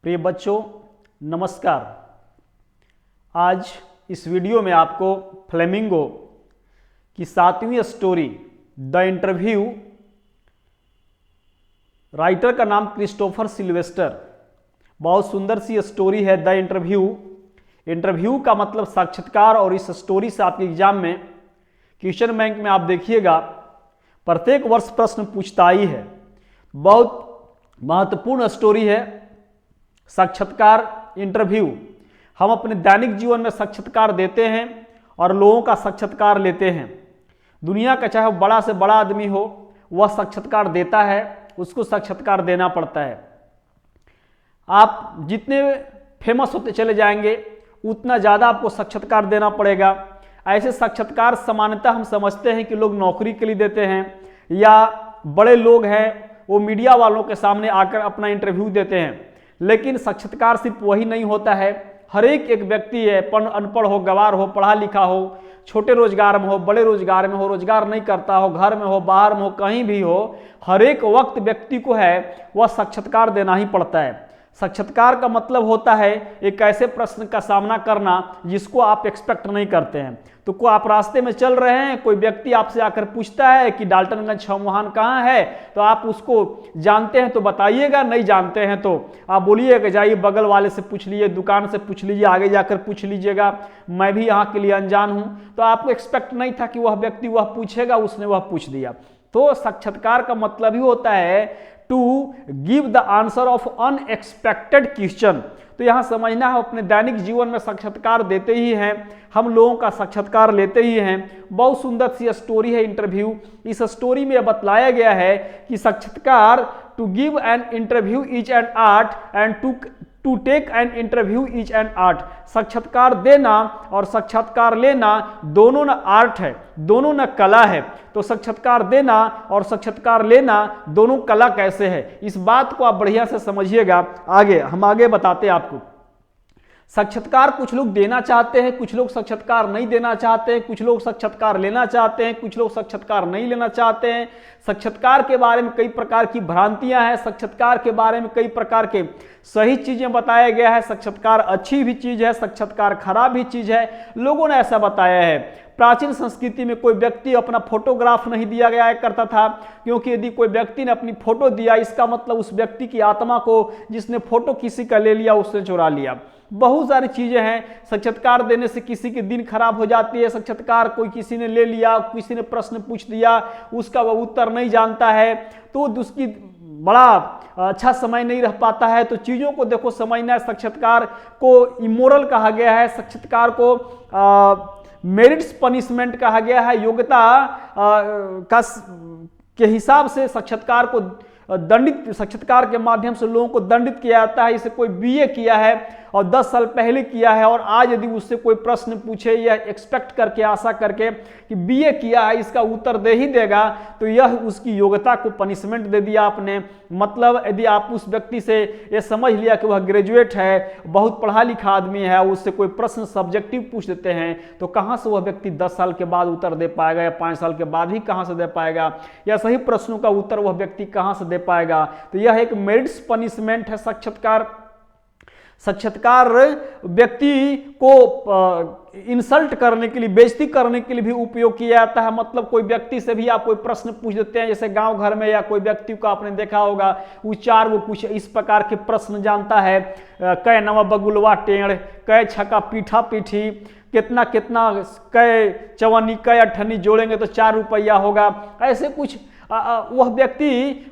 प्रिय बच्चों नमस्कार। आज इस वीडियो में आपको फ्लेमिंगो की 7वीं स्टोरी द इंटरव्यू, राइटर का नाम क्रिस्टोफर सिल्वेस्टर, बहुत सुंदर सी स्टोरी है द इंटरव्यू। इंटरव्यू का मतलब साक्षात्कार, और इस स्टोरी से आपके एग्जाम में क्वेश्चन बैंक में आप देखिएगा प्रत्येक वर्ष प्रश्न पूछता ही है। बहुत महत्वपूर्ण स्टोरी है साक्षात्कार, इंटरव्यू। हम अपने दैनिक जीवन में साक्षात्कार देते हैं और लोगों का साक्षात्कार लेते हैं। दुनिया का चाहे वो बड़ा से बड़ा आदमी हो, वह साक्षात्कार देता है, उसको साक्षात्कार देना पड़ता है। आप जितने फेमस होते चले जाएंगे उतना ज़्यादा आपको साक्षात्कार देना पड़ेगा। ऐसे साक्षात्कार सामान्यतः हम समझते हैं कि लोग नौकरी के लिए देते हैं, या बड़े लोग हैं वो मीडिया वालों के सामने आकर अपना इंटरव्यू देते हैं। लेकिन साक्षात्कार सिर्फ वही नहीं होता है। हर एक व्यक्ति है, अनपढ़ हो, गवार हो, पढ़ा लिखा हो, छोटे रोजगार में हो, बड़े रोजगार में हो, रोजगार नहीं करता हो, घर में हो, बाहर में हो, कहीं भी हो, हर एक वक्त व्यक्ति को है वह साक्षात्कार देना ही पड़ता है। साक्षात्कार का मतलब होता है एक ऐसे प्रश्न का सामना करना जिसको आप एक्सपेक्ट नहीं करते हैं। तो को आप रास्ते में चल रहे हैं, कोई व्यक्ति आपसे आकर पूछता है कि डाल्टनगंज छमुहान कहाँ है, तो आप उसको जानते हैं तो बताइएगा, नहीं जानते हैं तो आप बोलिएगा जाइए बगल वाले से पूछ लीजिए, दुकान से पूछ लीजिए, आगे जाकर पूछ लीजिएगा, मैं भी यहाँ के लिए अनजान हूँ। तो आपको एक्सपेक्ट नहीं था कि वह व्यक्ति वह पूछेगा, उसने वह पूछ दिया। तो साक्षात्कार का मतलब ही होता है to give the answer of unexpected question. तो यहां समझना है अपने दैनिक जीवन में साक्षात्कार देते ही हैं, हम लोगों का साक्षात्कार लेते ही हैं। बहुत सुंदर सी स्टोरी है इंटरव्यू। इस स्टोरी में बतलाया गया है कि साक्षात्कार to give an interview is an art and to take an interview is an art. साक्षात्कार देना और साक्षात्कार लेना दोनों न आर्ट है, दोनों न कला है। तो साक्षात्कार देना और साक्षात्कार लेना दोनों कला कैसे है, इस बात को आप बढ़िया से समझिएगा। हम आगे बताते हैं आपको। साक्षात्कार कुछ लोग देना चाहते हैं, कुछ लोग साक्षात्कार नहीं देना चाहते हैं, कुछ लोग साक्षात्कार लेना चाहते हैं, कुछ लोग साक्षात्कार नहीं लेना चाहते हैं। साक्षात्कार के बारे में कई प्रकार की भ्रांतियां हैं, साक्षात्कार के बारे में कई प्रकार के सही चीजें बताया गया है। साक्षात्कार अच्छी भी चीज है, साक्षात्कार खराब भी चीज है, लोगों ने ऐसा बताया है। प्राचीन संस्कृति में कोई व्यक्ति अपना फोटोग्राफ नहीं दिया गया करता था, क्योंकि यदि कोई व्यक्ति ने अपनी फोटो दिया, इसका मतलब उस व्यक्ति की आत्मा को जिसने फोटो किसी का ले लिया उसने चुरा लिया। बहुत सारी चीजें हैं। साक्षात्कार देने से किसी के दिन खराब हो जाती है। साक्षात्कार कोई किसी ने ले लिया, किसी ने प्रश्न पूछ दिया, उसका वह उत्तर नहीं जानता है, तो उसकी बड़ा अच्छा समय नहीं रह पाता है। तो चीजों को देखो समझना है। साक्षात्कार को इमोरल कहा गया है, साक्षात्कार को मेरिट्स पनिशमेंट कहा गया है। योग्यता के हिसाब से साक्षात्कार को दंडित, साक्षात्कार के माध्यम से लोगों को दंडित किया जाता है। इसे कोई बीए किया है और 10 साल पहले किया है, और आज यदि उससे कोई प्रश्न पूछे या एक्सपेक्ट करके, आशा करके कि बीए किया है, इसका उत्तर दे ही देगा, तो यह उसकी योग्यता को पनिशमेंट दे दिया आपने। मतलब यदि आप उस व्यक्ति से ये समझ लिया कि वह ग्रेजुएट है, बहुत पढ़ा लिखा आदमी है, उससे कोई प्रश्न सब्जेक्टिव पूछ देते हैं, तो कहाँ से वह व्यक्ति 10 साल के बाद उत्तर दे पाएगा, या 5 साल के बाद ही कहाँ से दे पाएगा, या सही प्रश्नों का उत्तर वह व्यक्ति कहाँ से दे पाएगा। तो यह एक मेरिट्स पनिशमेंट है साक्षात्कार। साक्षात्कार व्यक्ति को इंसल्ट करने के लिए, बेइज्जती करने के लिए भी उपयोग किया जाता है। मतलब कोई व्यक्ति से भी आप कोई प्रश्न पूछ देते हैं, जैसे गांव घर में, या कोई व्यक्ति को आपने देखा होगा उच्चार वो कुछ इस प्रकार के प्रश्न जानता है, कै नवा बगुलवा टेढ़, कै छका पीठा पीठी, कितना कितना, कै चवन्नी कै अठन्नी जोड़ेंगे तो 4 रुपया होगा। ऐसे कुछ वह व्यक्ति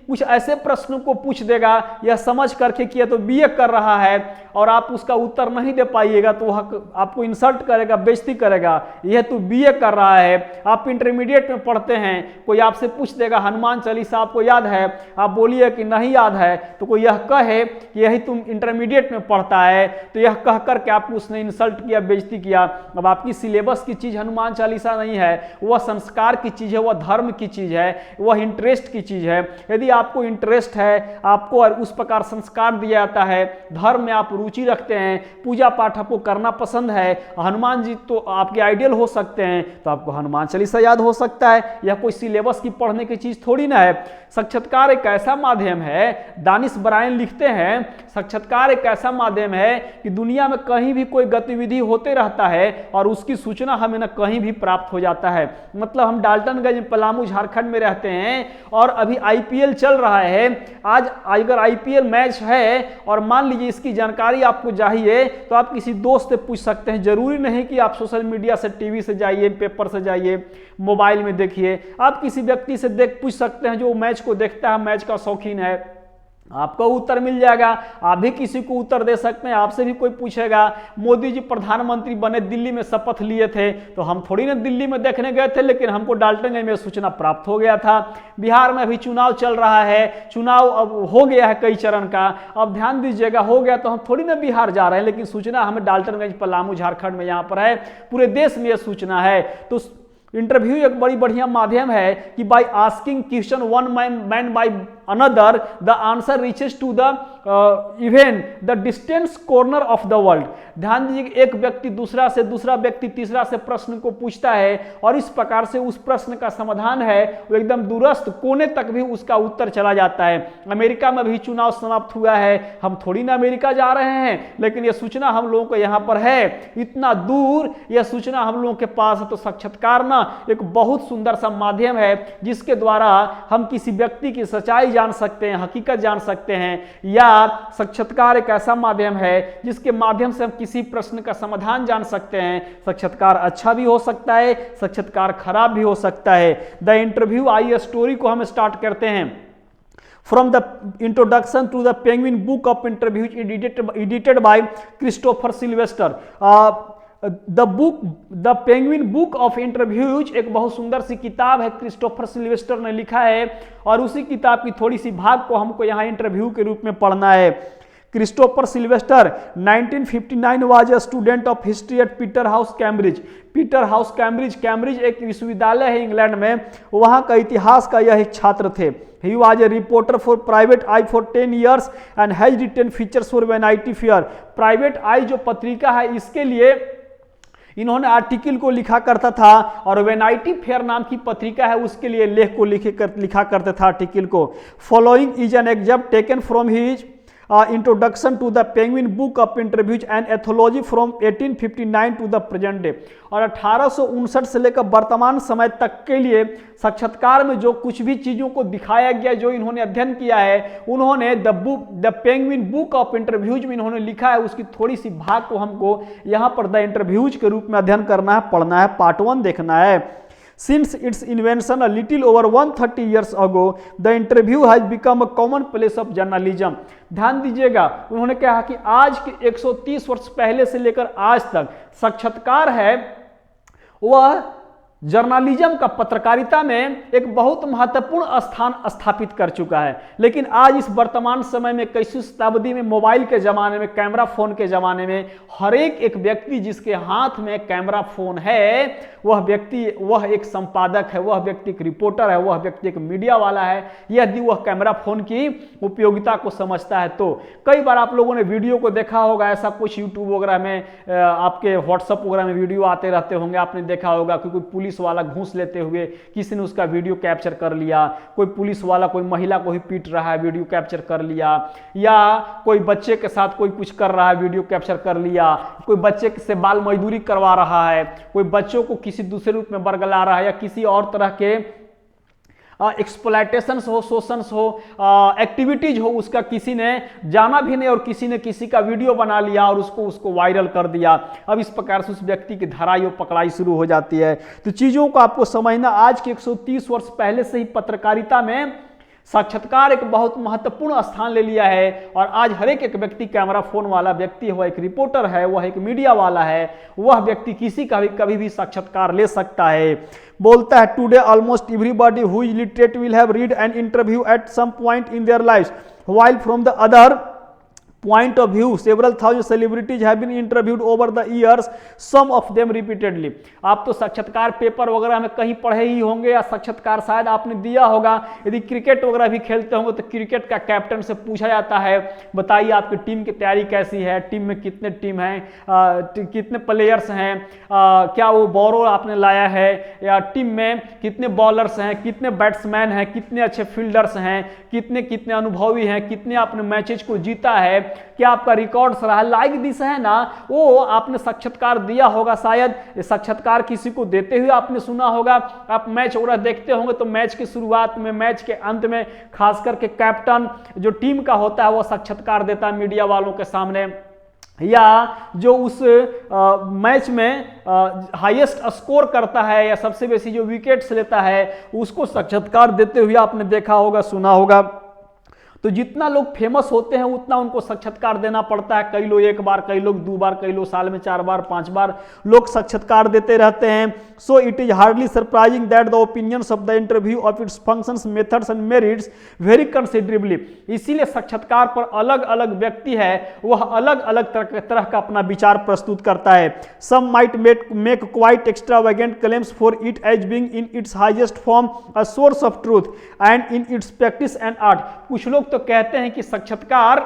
कुछ ऐसे प्रश्नों को पूछ देगा, यह समझ करके कि यह तो बीए कर रहा है, और आप उसका उत्तर नहीं दे पाइएगा तो वह आपको इंसल्ट करेगा, बेइज्जती करेगा। यह तो बीए कर रहा है, आप इंटरमीडिएट में पढ़ते हैं, कोई आपसे पूछ देगा हनुमान चालीसा आपको याद है, आप बोलिए कि नहीं याद है, तो कोई यह कहे कि यही तुम इंटरमीडिएट में पढ़ता है, तो यह कह करके आपको उसने इंसल्ट किया, बेइज्जती किया। अब आपकी सिलेबस की चीज हनुमान चालीसा नहीं है, वह संस्कार की चीज है, वह धर्म की चीज है, वह इंटरेस्ट की चीज है। यदि आपको इंटरेस्ट है, आपको उस प्रकार संस्कार दिया जाता है, धर्म में आप रुचि रखते हैं, पूजा पाठ आपको करना पसंद है, हनुमान जी तो आपके आइडियल हो सकते हैं, तो आपको हनुमान चालीसा याद हो सकता है। यह कोई सिलेबस की पढ़ने की चीज थोड़ी ना है। साक्षात्कार एक ऐसा माध्यम है, दानिश ब्रायन लिखते हैं, साक्षात्कार एक ऐसा माध्यम है कि दुनिया में कहीं भी कोई गतिविधि होते रहता है और उसकी सूचना हमें ना कहीं भी प्राप्त हो जाता है। मतलब हम डाल्टनगंज पलामू झारखंड में रहते हैं और अभी आईपीएल चल रहा है। आज अगर आईपीएल मैच है और मान लीजिए इसकी जानकारी आपको चाहिए तो आप किसी दोस्त से पूछ सकते हैं। जरूरी नहीं कि आप सोशल मीडिया से, टीवी से जाइए, पेपर से जाइए, मोबाइल में देखिए। आप किसी व्यक्ति से पूछ सकते हैं जो मैच को देखता है, मैच का शौकीन है, आपको उत्तर मिल जाएगा। आप भी किसी को उत्तर दे सकते हैं, आपसे भी कोई पूछेगा। मोदी जी प्रधानमंत्री बने, दिल्ली में शपथ लिए थे, तो हम थोड़ी ना दिल्ली में देखने गए थे, लेकिन हमको डाल्टनगंज में सूचना प्राप्त हो गया था। बिहार में अभी चुनाव चल रहा है, चुनाव अब हो गया है कई चरण का, अब ध्यान दीजिएगा, हो गया तो हम थोड़ी ना बिहार जा रहे हैं, लेकिन सूचना हमें डाल्टनगंज पलामू झारखंड में यहाँ पर है, पूरे देश में यह सूचना है। तो इंटरव्यू एक बड़ी बढ़िया माध्यम है कि by asking question one man by another the answer reaches to the even the distance corner of the world. ध्यान दीजिए, एक व्यक्ति दूसरा से, दूसरा व्यक्ति तीसरा से प्रश्न को पूछता है और इस प्रकार से उस प्रश्न का समाधान है वो एकदम दूरस्थ कोने तक भी उसका उत्तर चला जाता है। अमेरिका में भी चुनाव समाप्त हुआ है, हम थोड़ी ना अमेरिका जा रहे हैं, लेकिन यह सूचना हम लोगों को यहाँ पर है, इतना दूर यह सूचना हम लोगों के पास है। तो साक्षात्कार ना एक बहुत सुंदर सा माध्यम है जिसके द्वारा हम किसी व्यक्ति की सच्चाई जान सकते हैं, हकीकत जान सकते हैं। या साक्षात्कार एक ऐसा माध्यम है जिसके माध्यम से हम किसी प्रश्न का समाधान जान सकते हैं। साक्षात्कार अच्छा भी हो सकता है, साक्षात्कार खराब भी हो सकता है। द इंटरव्यू, आइए स्टोरी को हम स्टार्ट करते हैं। From the introduction to the Penguin Book of Interviews edited by Christopher Sylvester. The Penguin book of interviews एक बहुत सुंदर सी किताब है, क्रिस्टोफर सिल्वेस्टर ने लिखा है और उसी किताब की थोड़ी सी भाग को हमको यहाँ इंटरव्यू के रूप में पढ़ना है। Christopher Sylvester 1959 was a student of history eight Peter house Cambridge. Peter house Cambridge, Cambridge एक विश्वविद्यालय है इंग्लैंड में, वहाँ का इतिहास का यह एक छात्र थे। He was a reporter for Private Eye for 10 years and has written features for Vanity Fair. Private Eye जो पत्रिका है इसके लिए इन्होंने आर्टिकल को लिखा करता था और वैनाइटी फेयर नाम की पत्रिका है उसके लिए लेख को लिखा करते था आर्टिकल को। Following is an example taken from his introduction to the Penguin book of interviews and anthology from 1859 to the present day. और 1859 से लेकर वर्तमान समय तक के लिए साक्षात्कार में जो कुछ भी चीजों को दिखाया गया, जो इन्होंने अध्ययन किया है, उन्होंने the Penguin book of interviews में इन्होंने लिखा है। उसकी थोड़ी सी भाग को हमको यहाँ पर द इंटरव्यूज के रूप में अध्ययन करना है, पढ़ना है, पार्ट 1 देखना है। Since its invention a little over 130 years ago, the interview has become a common place of journalism. ध्यान दीजिएगा, उन्होंने कहा कि आज के 130 वर्ष पहले से लेकर आज तक साक्षात्कार है वह जर्नलिज्म का, पत्रकारिता में एक बहुत महत्वपूर्ण स्थान स्थापित कर चुका है। लेकिन आज इस वर्तमान समय में 21वीं शताब्दी में, मोबाइल के ज़माने में, कैमरा फ़ोन के ज़माने में, हर एक व्यक्ति जिसके हाथ में कैमरा फ़ोन है वह व्यक्ति, वह एक संपादक है, वह व्यक्ति एक रिपोर्टर है, वह व्यक्ति एक मीडिया वाला है, यदि वह कैमरा फ़ोन की उपयोगिता को समझता है तो। कई बार आप लोगों ने वीडियो को देखा होगा, ऐसा कुछ यूट्यूब वगैरह में, आपके व्हाट्सअप वगैरह में वीडियो आते रहते होंगे, आपने देखा होगा कि कोई पुलिस वाला घूस लेते हुए किसी ने उसका वीडियो कैप्चर कर लिया, कोई पुलिस वाला कोई महिला को ही पीट रहा है, वीडियो कैप्चर कर लिया, या कोई बच्चे के साथ कोई कुछ कर रहा है, वीडियो कैप्चर कर लिया, कोई बच्चे से बाल मजदूरी करवा रहा है, कोई बच्चों को किसी दूसरे रूप में बरगला रहा है, या किसी और तरह के एक्सप्लॉयटेशंस हो, शोषंस हो, एक्टिविटीज हो, उसका किसी ने जाना भी नहीं और किसी ने किसी का वीडियो बना लिया और उसको वायरल कर दिया। अब इस प्रकार से उस व्यक्ति की धराई और पकड़ाई शुरू हो जाती है। तो चीजों को आपको समझना, आज के 130 वर्ष पहले से ही पत्रकारिता में साक्षात्कार एक बहुत महत्वपूर्ण स्थान ले लिया है और आज हर एक व्यक्ति कैमरा फोन वाला व्यक्ति है, वह एक रिपोर्टर है, वह एक मीडिया वाला है, वह व्यक्ति किसी का भी कभी भी साक्षात्कार ले सकता है। बोलता है today almost everybody who is literate will have read an interview at some point in their life while from the other point of view. Several thousand celebrities have been interviewed over the years, some of them repeatedly. आप तो साक्षात्कार paper वगैरह में कहीं पढ़े ही होंगे या साक्षात्कार शायद आपने दिया होगा। यदि क्रिकेट वगैरह भी खेलते होंगे तो क्रिकेट का कैप्टन से पूछा जाता है, बताइए आपकी टीम की तैयारी कैसी है, टीम में कितने टीम हैं, कितने प्लेयर्स हैं, क्या वो बॉलर आपने लाया है, या टीम में कितने बॉलर्स हैं, कितने बैट्समैन हैं, कितने अच्छे फील्डर्स हैं, कितने कितने अनुभवी हैं, कितने आपने मैचेज को जीता है, क्या आपका रिकॉर्ड्स रहा है, लाइक दिस है ना, वो आपने साक्षात्कार दिया होगा। शायद ये साक्षात्कार किसी को देते हुए आपने सुना होगा। आप मैच वगैरह देखते होंगे तो मैच की शुरुआत में, मैच के अंत में खास करके कैप्टन जो टीम का होता है वो साक्षात्कार देता है मीडिया वालों के सामने, या जो उस मैच में हाईएस्ट स्कोर करता है या सबसे बेसी जो विकेट्स लेता है उसको साक्षात्कार देते हुए आपने देखा होगा, सुना होगा। तो जितना लोग फेमस होते हैं उतना उनको साक्षात्कार देना पड़ता है। कई लोग एक बार, कई लोग 2 बार, कई लोग साल में 4 बार 5 बार लोग साक्षात्कार देते रहते हैं। So it is hardly surprising that the opinions of the interview of its functions, methods and merits very considerably. इसीलिए साक्षात्कार पर अलग अलग व्यक्ति है वह अलग अलग तरह का अपना विचार प्रस्तुत करता है। Some might make quite extravagant claims for it as being in its highest form a source of truth and in its practice and art. कुछ लोग तो कहते हैं कि साक्षात्कार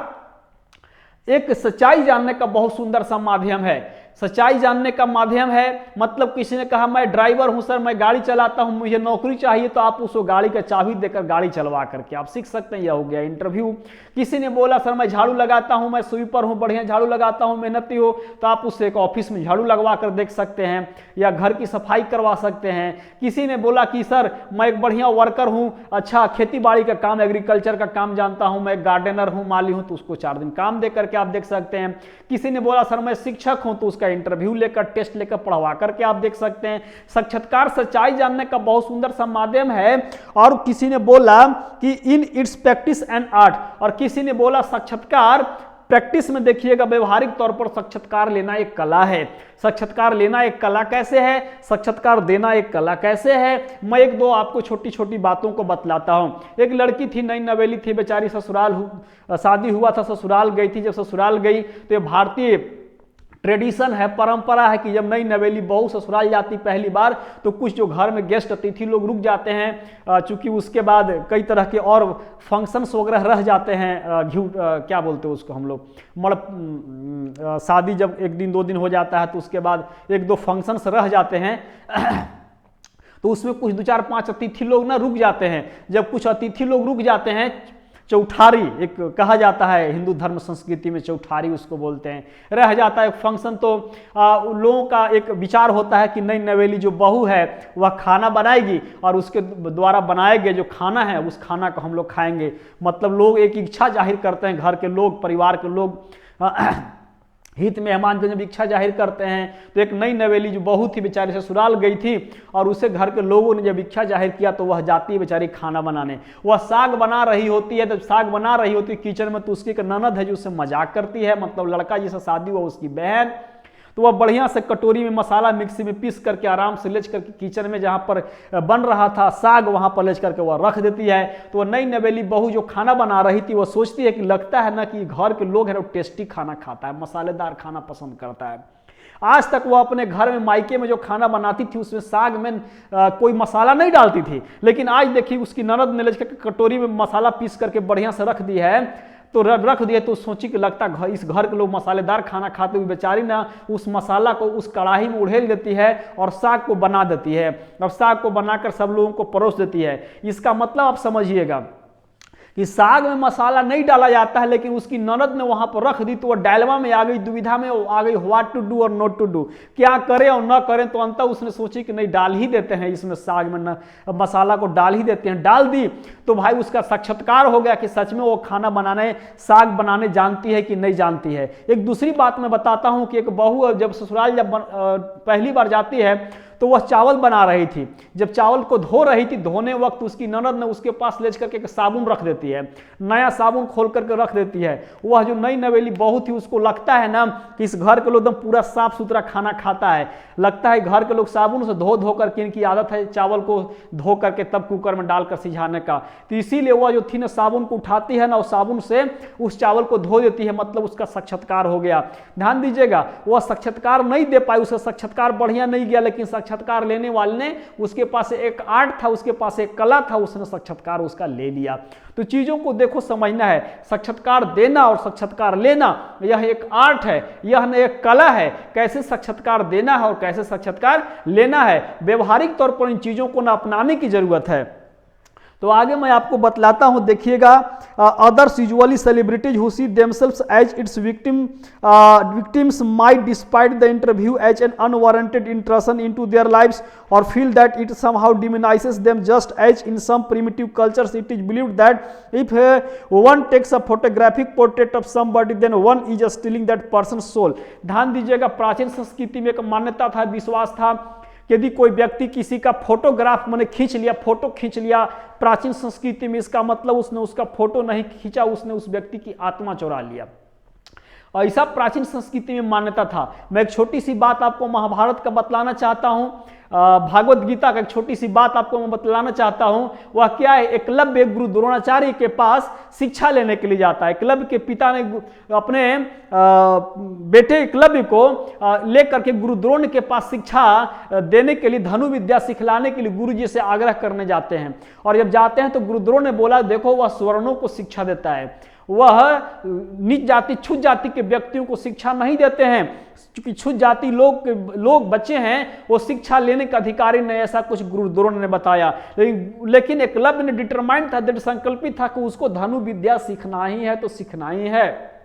एक सच्चाई जानने का बहुत सुंदर सा माध्यम है। सच्चाई जानने का माध्यम है मतलब किसी ने कहा मैं ड्राइवर हूं सर, मैं गाड़ी चलाता हूं, मुझे नौकरी चाहिए, तो आप उसको गाड़ी का चाबी देकर गाड़ी चलवा करके आप सीख सकते हैं। यह हो गया इंटरव्यू। किसी ने बोला सर मैं झाड़ू लगाता हूं, मैं स्वीपर हूं, बढ़िया झाड़ू लगाता हूं, मेहनती हो, तो आप उससे एक ऑफिस में झाड़ू लगवा कर देख सकते हैं या घर की सफाई करवा सकते हैं। किसी ने बोला कि सर मैं एक बढ़िया वर्कर हूं, अच्छा खेती बाड़ी का काम, एग्रीकल्चर का काम जानता हूं, मैं गार्डनर हूं, माली हूं, तो उसको 4 दिन काम दे करके आप देख सकते हैं। किसी ने बोला सर मैं शिक्षक हूं, तो उसका इंटरव्यू लेकर, टेस्ट लेकर पढ़वा करके आप देख सकते हैं। साक्षात्कार सच्चाई जानने का बहुत सुंदर सा माध्यम है। और किसी ने बोला कि इन इट्स प्रैक्टिस एंड आर्ट, और किसी ने बोला साक्षात्कार प्रैक्टिस में देखिएगा, व्यवहारिक तौर पर साक्षात्कार लेना एक कला है। साक्षात्कार लेना एक कला कैसे है, साक्षात्कार देना एक कला कैसे है, मैं 1-2 आपको छोटी छोटी बातों को बतलाता हूं। एक लड़की थी, नई नवेली थी, बेचारी शादी हुआ था, ससुराल गई थी। जब ससुराल गई तो ये भारतीय ट्रेडिशन है, परंपरा है कि जब नई नवेली बहू ससुराल जाती पहली बार तो कुछ जो घर में गेस्ट अतिथि लोग रुक जाते हैं, चूंकि उसके बाद कई तरह के और फंक्शंस वगैरह रह जाते हैं। क्या बोलते हैं उसको हम लोग, शादी जब 1 दिन 2 दिन हो जाता है तो उसके बाद 1-2 फंक्शंस रह जाते हैं तो उसमें कुछ 2-4-5 अतिथि लोग ना रुक जाते हैं। जब कुछ अतिथि लोग रुक जाते हैं, चौठारी एक कहा जाता है, हिंदू धर्म संस्कृति में चौठारी उसको बोलते हैं, रह जाता है फंक्शन, तो लोगों का एक विचार होता है कि नई नवेली जो बहू है वह खाना बनाएगी और उसके द्वारा बनाए गए जो खाना है उस खाना को हम लोग खाएंगे। मतलब लोग एक इच्छा जाहिर करते हैं, घर के लोग, परिवार के लोग हित मेहमान जब इच्छा जाहिर करते हैं। तो एक नई नवेली जो बहू थी बेचारी ससुराल गई थी और उसे घर के लोगों ने जब इच्छा जाहिर किया तो वह जाती है बेचारी खाना बनाने। वह साग बना रही होती है, जब साग बना रही होती है किचन में तो उसकी एक ननद है जो उससे मजाक करती है, मतलब लड़का जिससे शादी हुआ उसकी बहन, तो वह बढ़िया से कटोरी में मसाला मिक्सी में पीस करके आराम से ले करके किचन में जहाँ पर बन रहा था साग वहाँ पर ले करके वह रख देती है। तो वह नई नवेली बहू जो खाना बना रही थी वह सोचती है कि लगता है ना कि घर के लोग हैं वो टेस्टी खाना खाता है, मसालेदार खाना पसंद करता है। आज तक वह अपने घर में मायके में जो खाना बनाती थी उसमें साग में कोई मसाला नहीं डालती थी, लेकिन आज देखिए उसकी ननद ने ले करके कटोरी में मसाला पीस करके बढ़िया से रख दी है, तो रख दिया तो सोची कि लगता इस घर के लोग मसालेदार खाना खाते हुए बेचारी ना उस मसाला को उस कढ़ाई में उड़ेल देती है और साग को बना देती है। अब साग को बनाकर सब लोगों को परोस देती है। इसका मतलब आप समझिएगा कि साग में मसाला नहीं डाला जाता है, लेकिन उसकी ननद ने वहां पर रख दी तो वह डायलमा में आ गई, दुविधा में आ गई, व्हाट टू डू और नॉट टू डू, क्या करें और न करें। तो अंततः उसने सोची कि नहीं डाल ही देते हैं इसमें, साग में मसाला को डाल ही देते हैं। डाल दी तो भाई उसका साक्षात्कार हो गया कि सच में वो खाना बनाने, साग बनाने जानती है कि नहीं जानती है। एक दूसरी बात मैं बताता हूं कि एक बहू जब ससुराल जब पहली बार जाती है तो वह चावल बना रही थी। जब चावल को धो रही थी, धोने वक्त उसकी ननद ने उसके पास ले करके साबुन रख देती है, नया साबुन खोल करके रख देती है। वह जो नई नवेली बहू थी उसको लगता है ना कि इस घर के लोग एकदम पूरा साफ सुथरा खाना खाता है, लगता है घर के लोग साबुन से धो धो करके, इनकी आदत है चावल को धो करके तब कुकर में डालकर सिझाने का, तो इसीलिए वह जो थी ना साबुन को उठाती है ना और साबुन से उस चावल को धो देती है, मतलब उसका साक्षात्कार हो गया। ध्यान दीजिएगा, वह साक्षात्कार नहीं दे पाई, उसका साक्षात्कार बढ़िया नहीं गया, लेकिन साक्षात्कार लेने वाले ने, उसके पास एक आर्ट था, उसके पास एक कला था, उसने साक्षात्कार उसका ले लिया। तो चीजों को देखो समझना है, साक्षात्कार देना और साक्षात्कार लेना यह एक आर्ट है, यह एक कला है। कैसे साक्षात्कार देना है और कैसे साक्षात्कार लेना है, व्यवहारिक तौर पर इन चीजों को ना अपनाने की जरूरत है। तो आगे मैं आपको बतलाता हूं, देखिएगा, others usually celebrities who see themselves as its victims might despite the interview as an unwarranted intrusion into their lives और feel that it somehow diminishes them, just as in some primitive cultures it is believed that if one takes a photographic portrait of somebody then one is stealing that person's soul. ध्यान दीजिएगा, प्राचीन संस्कृति में एक मान्यता था, विश्वास था, यदि कोई व्यक्ति किसी का फोटोग्राफ मैंने खींच लिया, फोटो खींच लिया प्राचीन संस्कृति में, इसका मतलब उसने उसका फोटो नहीं खींचा, उसने उस व्यक्ति की आत्मा चुरा लिया। ऐसा प्राचीन संस्कृति में मान्यता था। मैं एक छोटी सी बात आपको महाभारत का बतलाना चाहता हूं, भागवत गीता का एक छोटी सी बात आपको मैं बतलाना चाहता हूं। वह क्या है, एकलव्य गुरु द्रोणाचार्य के पास शिक्षा लेने के लिए जाता है। एकलव्य के पिता ने अपने बेटे एकलव्य को लेकर के गुरु द्रोण के पास शिक्षा देने के लिए, धनु विद्या सिखलाने के लिए गुरु जी से आग्रह करने जाते हैं। और जब जाते हैं तो गुरु द्रोण ने बोला, देखो वह स्वर्णों को शिक्षा देता है, वह नीच जाति छूत जाति के व्यक्तियों को शिक्षा नहीं देते हैं, क्योंकि छूत जाति लोग बच्चे हैं, वो शिक्षा लेने का अधिकारी नहीं, ऐसा कुछ गुरु द्रोण ने बताया। लेकिन एकलव्य ने डिटरमाइंड था, दृढ़ संकल्पित था कि उसको धनु विद्या सीखना ही है तो सीखना ही है।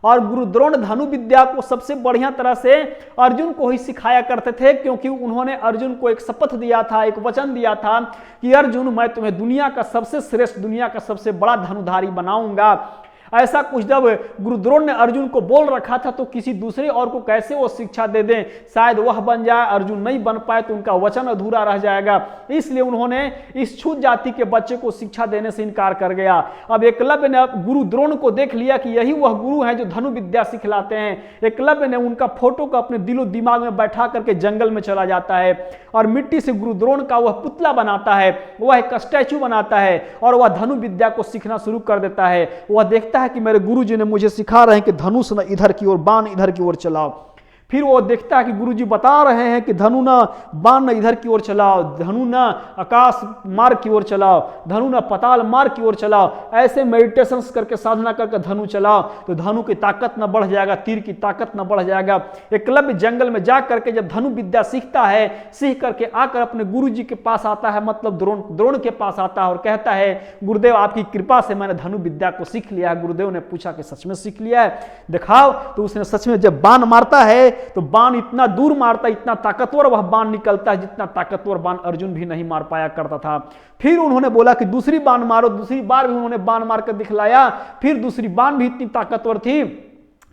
और गुरु द्रोण धनु विद्या को सबसे बढ़िया तरह से अर्जुन को ही सिखाया करते थे, क्योंकि उन्होंने अर्जुन को एक शपथ दिया था, एक वचन दिया था कि अर्जुन मैं तुम्हें दुनिया का सबसे श्रेष्ठ, दुनिया का सबसे बड़ा धनुधारी बनाऊंगा। ऐसा कुछ जब गुरु द्रोण ने अर्जुन को बोल रखा था, तो किसी दूसरे और को कैसे वो शिक्षा दे दें, शायद वह बन जाए, अर्जुन नहीं बन पाए तो उनका वचन अधूरा रह जाएगा। इसलिए उन्होंने इस छूत जाति के बच्चे को शिक्षा देने से इनकार कर गया। अब एकलव्य ने गुरु द्रोण को देख लिया कि यही वह गुरु हैं जो धनु विद्या सिखलाते हैं। एकलव्य ने उनका फोटो को अपने दिलो दिमाग में बैठा करके जंगल में चला जाता है और मिट्टी से गुरु द्रोण का वह पुतला बनाता है, वह एक स्टैचू बनाता है और वह धनु विद्या को सीखना शुरू कर देता है। वह देखता है कि मेरे गुरुजी ने मुझे सिखा रहे हैं कि धनुष न इधर की ओर, बाण इधर की ओर चलाओ। फिर वो देखता है कि गुरुजी बता रहे हैं कि धनु न बाण न इधर की ओर चलाओ, धनु न आकाश मार्ग की ओर चलाओ, धनु न पताल मार्ग की ओर चलाओ। ऐसे मेडिटेशन करके, साधना करके धनु चलाओ तो धनु की ताकत न बढ़ जाएगा, तीर की ताकत न बढ़ जाएगा। एकलव्य जंगल में जा करके जब धनु विद्या सीखता है, सीख करके आकर अपने गुरुजी के पास आता है, मतलब द्रोण के पास आता है और कहता है, गुरुदेव आपकी कृपा से मैंने धनु विद्या को सीख लिया है। गुरुदेव ने पूछा कि सच में सीख लिया है, दिखाओ। तो उसने सच में जब बाण मारता है तो बाण इतना दूर मारता, इतना ताकतवर वह बाण निकलता है जितना ताकतवर बाण अर्जुन भी नहीं मार पाया करता था। फिर उन्होंने बोला कि दूसरी बाण मारो, दूसरी बार भी उन्होंने बाण मारकर दिखलाया। फिर दूसरी बाण भी इतनी ताकतवर थी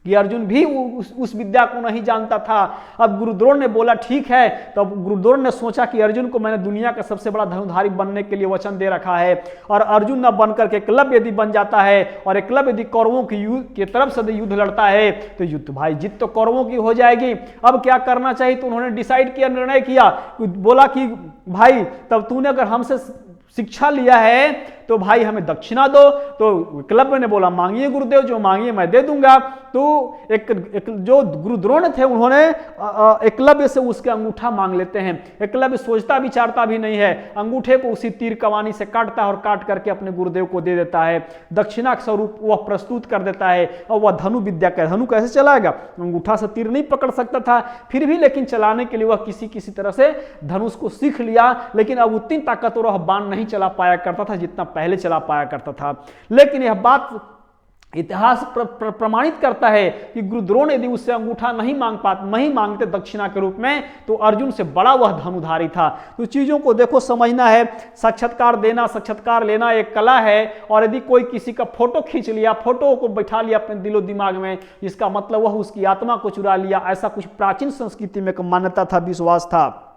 कि अर्जुन भी उस विद्या को नहीं जानता था। अब गुरु द्रोण ने बोला ठीक है, तो गुरु द्रोण ने सोचा कि अर्जुन को मैंने दुनिया का सबसे बड़ा धनुधारी बनने के लिए वचन दे रखा है, और अर्जुन न बनकर के एकलव्य यदि बन जाता है और एकलव्य यदि कौरवों की तरफ से युद्ध लड़ता है तो युद्ध भाई जीत तो कौरवों की हो जाएगी। अब क्या करना चाहिए, तो उन्होंने डिसाइड किया, निर्णय किया, बोला कि भाई तब तूने अगर हमसे शिक्षा लिया है तो भाई हमें दक्षिणा दो। तो एकलव्य ने बोला मांगिए गुरुदेव, जो मांगिए मैं दे दूंगा। तो एक जो गुरु द्रोण थे उन्होंने एकलव्य से उसके अंगूठा मांग लेते हैं। एकलव्य सोचता विचारता भी नहीं है, अंगूठे को उसी तीर कमानी से काटता है और काट करके अपने गुरुदेव को दे देता है। दक्षिणा के स्वरूप वह प्रस्तुत कर देता है। और वह धनु विद्या का, धनु कैसे चलाएगा, अंगूठा से तीर नहीं पकड़ सकता था, फिर भी लेकिन चलाने के लिए वह किसी तरह से धनुष को सीख लिया। लेकिन अब उतनी ताकतवर वह बाण नहीं चला पाया करता था जितना पहले चला पाया करता था। लेकिन यह बात इतिहास प्रमाणित करता है कि गुरु द्रोण यदि उससे अंगूठा नहीं मांगते दक्षिणा के रूप में, तो अर्जुन से बड़ा वह धनुधारी था। तो चीजों को देखो समझना है, साक्षात्कार देना, साक्षात्कार लेना एक कला है। और यदि कोई किसी का फोटो खींच लिया, फोटो को बैठा लिया अपने दिलो दिमाग में, इसका मतलब वह उसकी आत्मा को चुरा लिया। ऐसा कुछ प्राचीन संस्कृति में मान्यता था, विश्वास था।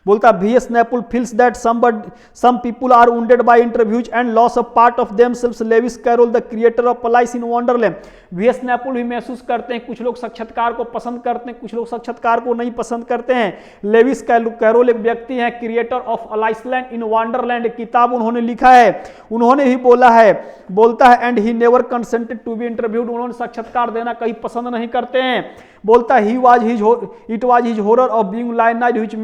बोलता VS Naipaul feels that some people are wounded by interviews and loss of part of themselves. Lewis Carroll, the creator of Alice in Wonderland. VS Naipaul भी महसूस करते हैं, कुछ लोग साक्षात्कार को पसंद करते हैं, कुछ लोग साक्षात्कार को नहीं पसंद करते हैं। लेविस कैरोल एक व्यक्ति हैं, क्रिएटर ऑफ अलाइसलैंड इन वंडरलैंड किताब उन्होंने लिखा है, उन्होंने ही बोलता है and he never consented to be interviewed, उन्होंने साक्षात्कार देना कहीं पसंद नहीं करते हैं। बोलता है it was his horror of being lionised which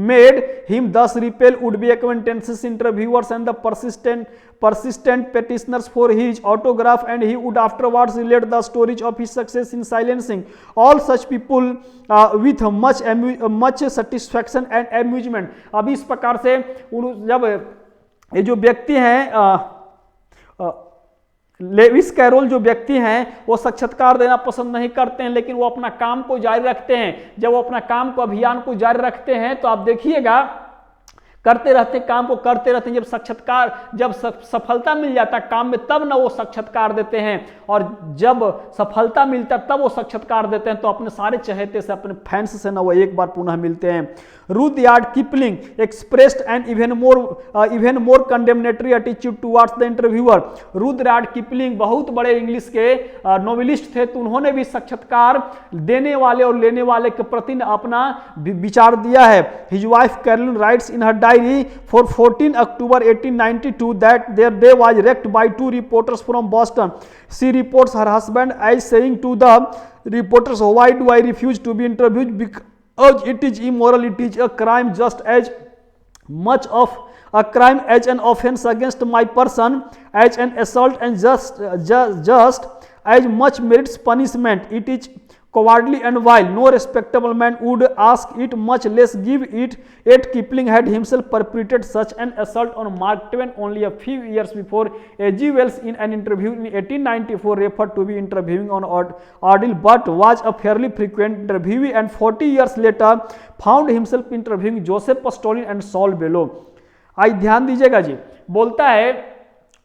made him thus repel would-be acquaintances, interviewers and the persistent petitioners for his autograph, and he would afterwards relate the stories of his success in silencing all such people with much satisfaction and amusement. अभी इस प्रकार से जब ये जो व्यक्ति हैं Levi's carol जो व्यक्ति हैं वो साक्षात्कार देना पसंद नहीं करते हैं, लेकिन वो अपना काम को जारी रखते हैं। जब वो अपना काम को अभियान को जारी रखते हैं तो आप देखिएगा करते रहते काम को करते रहते हैं। जब सफलता मिल जाता है काम में तब ना वो साक्षात्कार देते हैं, और जब सफलता मिलता है तब वो साक्षात्कार देते हैं। तो अपने सारे चहेते से अपने फैंस से ना वो एक बार पुनः मिलते हैं। Rudyard Kipling expressed an even more condemnatory attitude towards the interviewer. Rudyard Kipling बहुत बड़े इंग्लिश के नॉवेलिस्ट थे, तो उन्होंने भी साक्षात्कार देने वाले और लेने वाले के प्रति अपना विचार दिया है। His wife Caroline writes in her diary for 14 October 1892 that their day was wrecked by two reporters from Boston. She reports her husband as saying to the reporters, "Why do I refuse to be interviewed? Because it is immoral, it is a crime, just as much of a crime as an offense against my person, as an assault, and just as much merits punishment. It is cowardly, and while no respectable man would ask it, much less give it, yet Kipling had himself perpetrated such an assault on Mark Twain only a few years before. A.G. Wells in an interview in 1894 referred to be interviewing on Ordeal, but was a fairly frequent interviewee, and 40 years later found himself interviewing Joseph Stalin and Saul Bellow. आज ध्यान दीजिएगा जी, बोलता है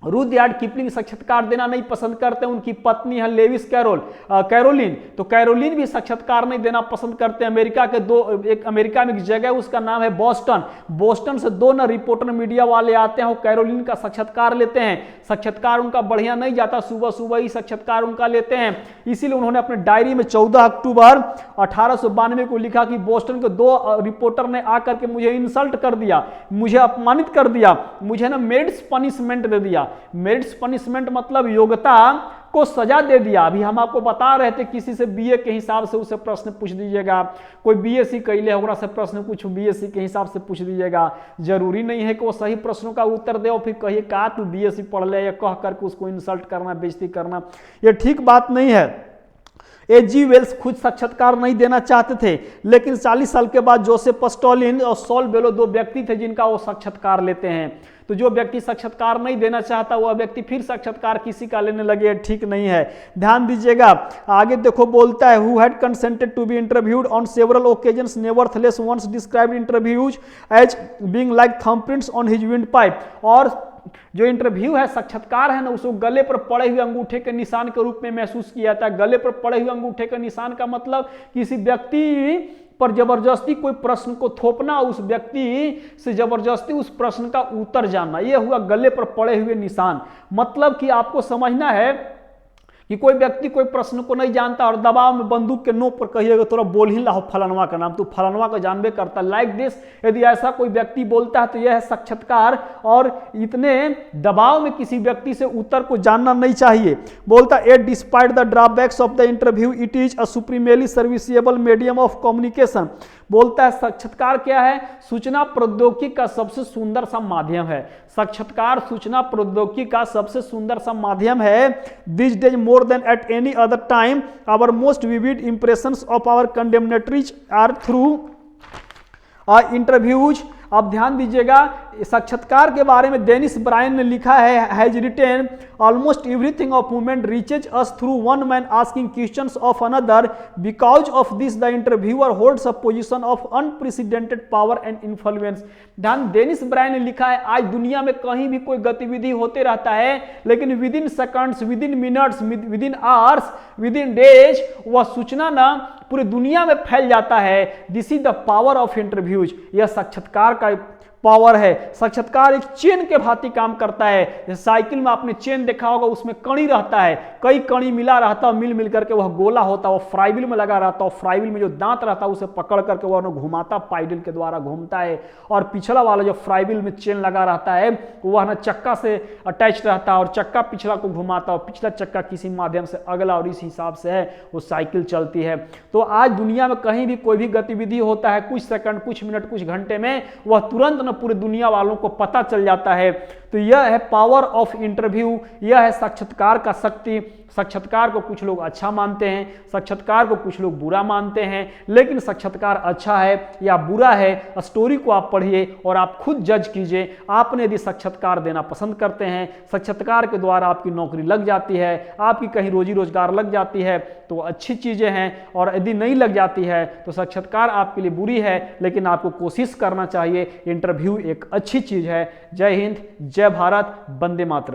Rudyard Kipling साक्षात्कार देना नहीं पसंद करते। उनकी पत्नी है लेविस कैरोलिन, तो कैरोलिन भी साक्षात्कार नहीं देना पसंद करते। अमेरिका में एक जगह उसका नाम है बोस्टन से दो न रिपोर्टर मीडिया वाले आते हैं, वो कैरोलिन का साक्षात्कार लेते हैं। साक्षात्कार उनका बढ़िया नहीं जाता, सुबह ही साक्षात्कार उनका लेते हैं। इसीलिए उन्होंने अपने डायरी में 14 अक्टूबर 1892 को लिखा कि बोस्टन के दो रिपोर्टर ने आकर के मुझे इंसल्ट कर दिया, मुझे अपमानित कर दिया, मुझे ना मेरिट्स पनिशमेंट दे दिया। मेरिट्स पनिशमेंट मतलब योग्यता को सजा दे दिया। अभी हम आपको बता रहे थे किसी से बीए के हिसाब से उसे प्रश्न पूछ दीजिएगा, कोई बीएससी कैले होगा से प्रश्न कुछ बीएससी के हिसाब से पूछ दीजिएगा। जरूरी नहीं है कि वो सही प्रश्नों का उत्तर दे और फिर कहिए का तू बीएससी पढ़ ले, या कह करके उसको इंसल्ट करना, बेइज्जती करना, ये ठीक बात नहीं है। A.G. वेल्स खुद साक्षात्कार नहीं देना चाहते थे, लेकिन 40 साल के बाद जोसेफ स्टॉलिन और सॉल बेलो दो व्यक्ति थे जिनका वो साक्षात्कार लेते हैं। तो जो व्यक्ति साक्षात्कार नहीं देना चाहता वह व्यक्ति फिर साक्षात्कार किसी का लेने लगे, ठीक नहीं है। ध्यान दीजिएगा आगे देखो, बोलता है who had consented to be interviewed on several occasions nevertheless once described interviews as being like thumbprints on his windpipe. और जो इंटरव्यू है, साक्षात्कार है ना, उसको गले पर पड़े हुए अंगूठे के निशान के रूप में महसूस किया जाता है। गले पर पड़े हुए अंगूठे के निशान का मतलब किसी व्यक्ति पर जबरदस्ती कोई प्रश्न को थोपना, उस व्यक्ति से जबरदस्ती उस प्रश्न का उत्तर जानना, यह हुआ गले पर पड़े हुए निशान। मतलब कि आपको समझना है कि कोई व्यक्ति कोई प्रश्न को नहीं जानता और दबाव में बंदूक के नोक पर कहिएगा तोरा बोल ही लाओ फलानवा का नाम, तू फलानवा को जानबे करता, लाइक दिस। यदि ऐसा कोई व्यक्ति बोलता है तो यह है साक्षात्कार, और इतने दबाव में किसी व्यक्ति से उत्तर को जानना नहीं चाहिए। बोलता है despite the drawbacks of the interview it is a supremely serviceable medium of communication. बोलता है साक्षात्कार क्या है, सूचना प्रौद्योगिकी का सबसे सुंदर सा माध्यम है। साक्षात्कार सूचना प्रौद्योगिकी का सबसे सुंदर सा माध्यम है। This days more than at any other time our most vivid impressions of our contemporaries are through interviews. अब ध्यान दीजिएगा, साक्षात्कार के बारे में डेनिस ब्रायन ने लिखा है, has retain almost everything of movement reaches us through one man asking questions of another, because of this the interviewer holds a position of unprecedented power and influence. ध्यान, डेनिस ब्रायन ने लिखा है, आज दुनिया में कहीं भी कोई गतिविधि होते रहता है, लेकिन with in seconds, with in minutes, with in hours, with in days वह सूचना ना पूरी दुनिया में फैल जाता है। This is the power of interviews. यह साक्षात्कार का पावर है। साक्षात्कार एक चेन के भांति काम करता है। जैसे साइकिल में आपने चेन देखा होगा, उसमें कड़ी रहता है, कई कड़ी मिला रहता है, मिल करके वह गोला होता है, वह फ्राइविल में लगा रहता है, और फ्राइविल में जो दांत रहता है उसे पकड़ करके वह घुमाता, पाइडल के द्वारा घूमता है। और पिछला वाला जो फ्राइविल में चेन लगा रहता है वह ना चक्का से अटैच रहता है, और चक्का पिछला को घुमाता है, और पिछला चक्का किसी माध्यम से अगला, और इस हिसाब से है वो साइकिल चलती है। तो आज दुनिया में कहीं भी कोई भी गतिविधि होता है, कुछ सेकंड, कुछ मिनट, कुछ घंटे में वह तुरंत न पूरी दुनिया वालों को पता चल जाता है। तो यह है पावर ऑफ इंटरव्यू, यह है साक्षात्कार का शक्ति। साक्षात्कार को कुछ लोग अच्छा मानते हैं, साक्षात्कार को कुछ लोग बुरा मानते हैं, लेकिन साक्षात्कार अच्छा है या बुरा है, स्टोरी को आप पढ़िए और आप खुद जज कीजिए। आपने यदि साक्षात्कार देना पसंद करते हैं, साक्षात्कार के द्वारा आपकी नौकरी लग जाती है, आपकी कहीं रोजी रोजगार लग जाती है, तो अच्छी चीजें हैं। और यदि नहीं लग जाती है तो साक्षात्कार आपके लिए बुरी है, लेकिन आपको कोशिश करना चाहिए। इंटरव्यू एक अच्छी चीज है। जय हिंद, जय भारत, वंदे मातरम।